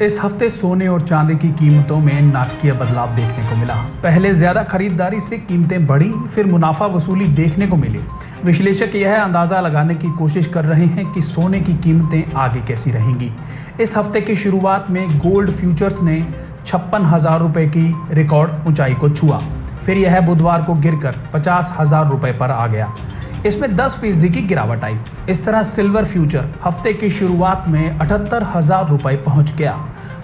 इस हफ्ते सोने और चांदी की कीमतों में नाटकीय बदलाव देखने को मिला। पहले ज्यादा खरीदारी से कीमतें बढ़ी, फिर मुनाफा वसूली देखने को मिली। विश्लेषक यह अंदाजा लगाने की कोशिश कर रहे हैं कि सोने की कीमतें आगे कैसी रहेंगी। इस हफ्ते की शुरुआत में गोल्ड फ्यूचर्स ने 56,000 रुपए की रिकॉर्ड ऊंचाई को छुआ। फिर यह बुधवार को गिरकर 50,000 रुपए पर आ गया। इसमें 10% की गिरावट आई। इस तरह सिल्वर फ्यूचर हफ्ते की शुरुआत में 78,000 रुपए पहुंच गया,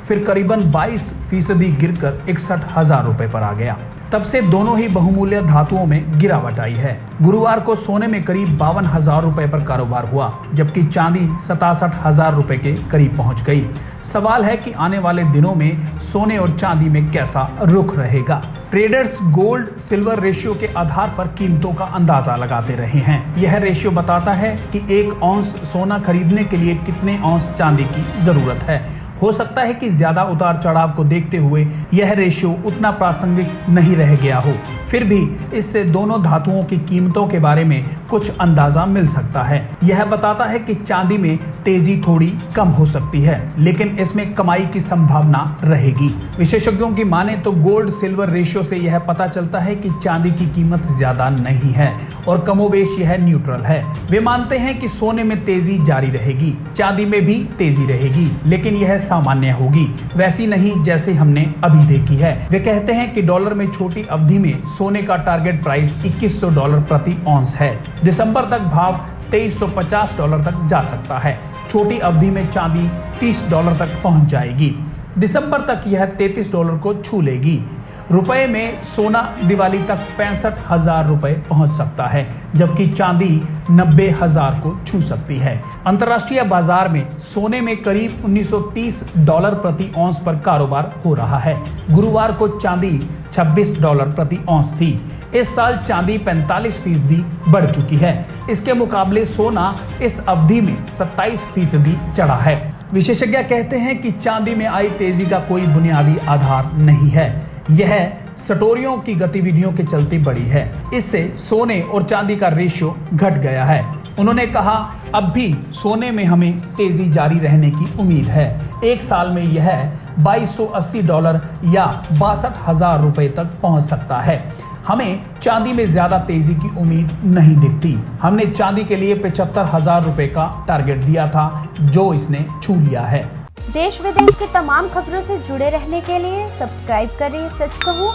फिर करीबन 22% गिरकर 61,000 रुपए पर आ गया। तब से दोनों ही बहुमूल्य धातुओं में गिरावट आई है। गुरुवार को सोने में करीब 52,000 रुपए पर कारोबार हुआ, जबकि चांदी 67,000 रुपए के करीब पहुंच गई। सवाल है कि आने वाले दिनों में सोने और चांदी में कैसा रुख रहेगा। ट्रेडर्स गोल्ड सिल्वर रेशियो के आधार पर कीमतों का अंदाजा लगाते रहे हैं। यह रेशियो बताता है कि 1 औंस सोना खरीदने के लिए कितने औंस चांदी की जरूरत है। हो सकता है कि ज्यादा उतार चढ़ाव को देखते हुए यह रेशियो उतना प्रासंगिक नहीं रह गया हो। फिर भी इससे दोनों धातुओं की कीमतों के बारे में कुछ अंदाजा मिल सकता है। यह बताता है कि चांदी में तेजी थोड़ी कम हो सकती है, लेकिन इसमें कमाई की संभावना रहेगी। विशेषज्ञों की माने तो गोल्ड सिल्वर रेशियो से यह पता चलता है कि चांदी की कीमत ज्यादा नहीं है और कमोबेश यह न्यूट्रल है। वे मानते हैं कि सोने में तेजी जारी रहेगी, चांदी में भी तेजी रहेगी, लेकिन यह सामान्य होगी, वैसी नहीं जैसे हमने अभी देखी है। वे कहते हैं कि डॉलर में छोटी अवधि में सोने का टारगेट प्राइस $2100 प्रति औंस है। दिसंबर तक भाव $2350 तक जा सकता है। छोटी अवधि में चांदी $30 तक पहुंच जाएगी। दिसंबर तक यह $33 को छू लेगी। रुपए में सोना दिवाली तक 65,000 रुपए पहुंच सकता है, जबकि चांदी 90,000 को छू सकती है। अंतर्राष्ट्रीय बाजार में सोने में करीब $1930 प्रति औंस पर कारोबार हो रहा है। गुरुवार को चांदी $26 प्रति औंस थी। इस साल चांदी 45% बढ़ चुकी है। इसके मुकाबले सोना इस अवधि में 27% चढ़ा है। विशेषज्ञ कहते हैं कि चांदी में आई तेजी का कोई बुनियादी आधार नहीं है। यह सटोरियों की गतिविधियों के चलते बढ़ी है। इससे सोने और चांदी का रेशियो घट गया है। उन्होंने कहा, अब भी सोने में हमें तेजी जारी रहने की उम्मीद है। एक साल में यह $2280 या 62,000 रुपए तक पहुंच सकता है। हमें चांदी में ज्यादा तेजी की उम्मीद नहीं दिखती। हमने चांदी के लिए 75,000 रुपए का टारगेट दिया था, जो इसने छू लिया है। देश विदेश की तमाम खबरों से जुड़े रहने के लिए सब्सक्राइब करें सच कहूं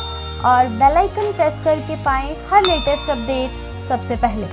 और बेल आइकन प्रेस करके पाएं हर लेटेस्ट अपडेट सबसे पहले।